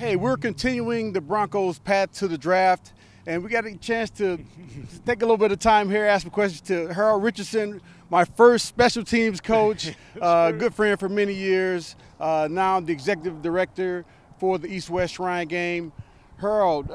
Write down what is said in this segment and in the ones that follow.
Hey, we're continuing the Broncos' path to the draft, and we got a chance to take a little bit of time here, ask some questions to Harold Richardson, my first special teams coach, good friend for many years, now the executive director for the East-West Shrine game. Harold,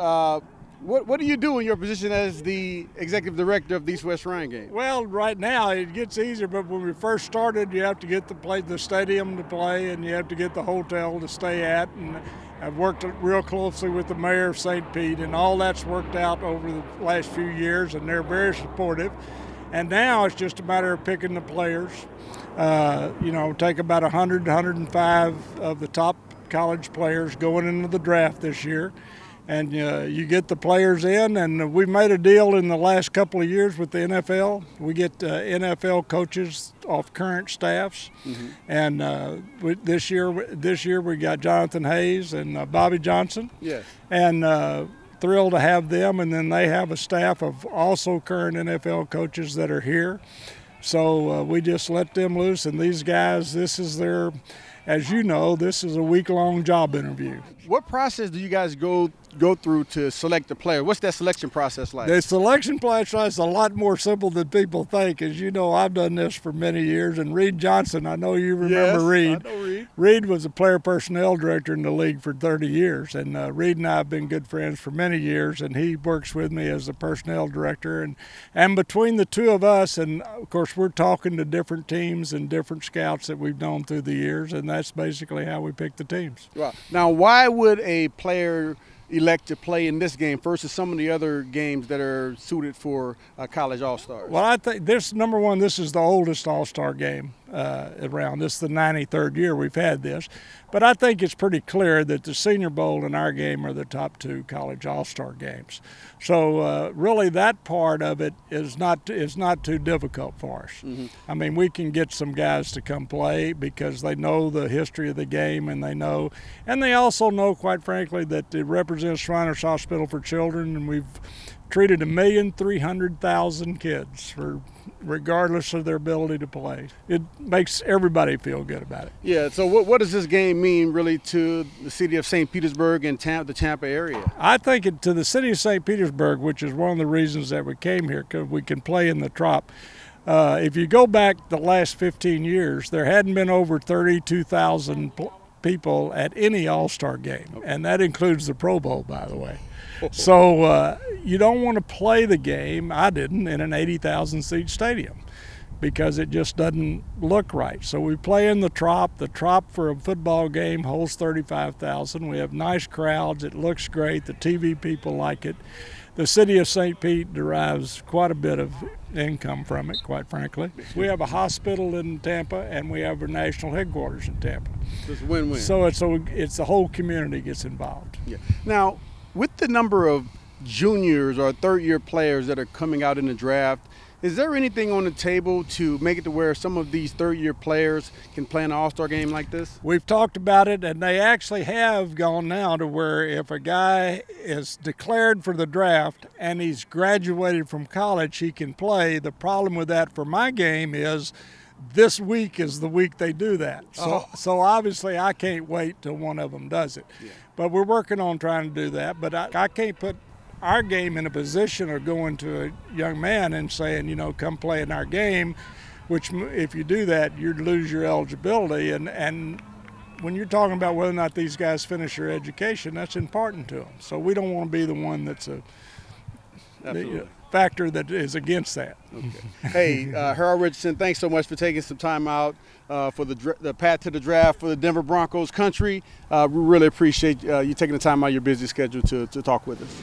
what do you do in your position as the executive director of the East-West Shrine game? Well, right now it gets easier, but when we first started, you have to get the stadium to play, and you have to get the hotel to stay at. And I've worked real closely with the mayor of St. Pete, and all that's worked out over the last few years, and they're very supportive. And now it's just a matter of picking the players. Take about 100, 105 of the top college players going into the draft this year. And you get the players in, and we made a deal in the last couple of years with the NFL. We get NFL coaches off current staffs, and this year we got Jonathan Hayes and Bobby Johnson. Yes. And thrilled to have them, and then they have a staff of also current NFL coaches that are here. So we just let them loose, and these guys, this is their, as you know, this is a week-long job interview. What process do you guys go through to select a player? What's that selection process like? The selection process is a lot more simple than people think. As you know, I've done this for many years, and Reed Johnson, I know you remember Reed. I know Reed. Reed was a player personnel director in the league for 30 years, and Reed and I have been good friends for many years, and he works with me as the personnel director. And between the two of us, and of course we're talking to different teams and different scouts that we've known through the years, and that's basically how we pick the teams. Wow. Now, why would a player elect to play in this game versus some of the other games that are suited for college all-stars? Well, I think number one, this is the oldest all-star game around. This is the 93rd year we've had this. But I think it's pretty clear that the Senior Bowl and our game are the top two college all-star games. So really that part of it is not too difficult for us. I mean, we can get some guys to come play because they know the history of the game, and they also know, quite frankly, that it represents Shriners Hospital for Children, and we've treated 1,300,000 kids regardless of their ability to play. It makes everybody feel good about it. Yeah, so what does this game mean really to the city of St. Petersburg and the Tampa area? I think to the city of St. Petersburg, which is one of the reasons that we came here, because we can play in the Trop. If you go back the last 15 years, there hadn't been over 32,000 people at any all-star game, and that includes the Pro Bowl, by the way. So you don't want to play the game, I didn't, in an 80,000 seat stadium because it just doesn't look right. So we play in the Trop. The Trop for a football game holds 35,000. We have nice crowds. It looks great. The TV people like it. The city of St. Pete derives quite a bit of income from it, quite frankly. We have a hospital in Tampa, and we have our national headquarters in Tampa. It's a win-win. So it's the whole community gets involved. Yeah. Now, with the number of juniors or third-year players that are coming out in the draft, is there anything on the table to make it to where some of these third-year players can play an all-star game like this? We've talked about it, and they actually have gone now to where if a guy is declared for the draft and he's graduated from college, he can play. The problem with that for my game is this week is the week they do that. So obviously I can't wait till one of them does it. Yeah. But we're working on trying to do that. But I can't put our game in a position of going to a young man and saying, come play in our game, which if you do that, you'd lose your eligibility. And when you're talking about whether or not these guys finish their education, that's important to them. So we don't want to be the one that's a factor that is against that. Okay. Hey, Harold Richardson, thanks so much for taking some time out for the path to the draft for the Denver Broncos country. We really appreciate you taking the time out of your busy schedule to talk with us.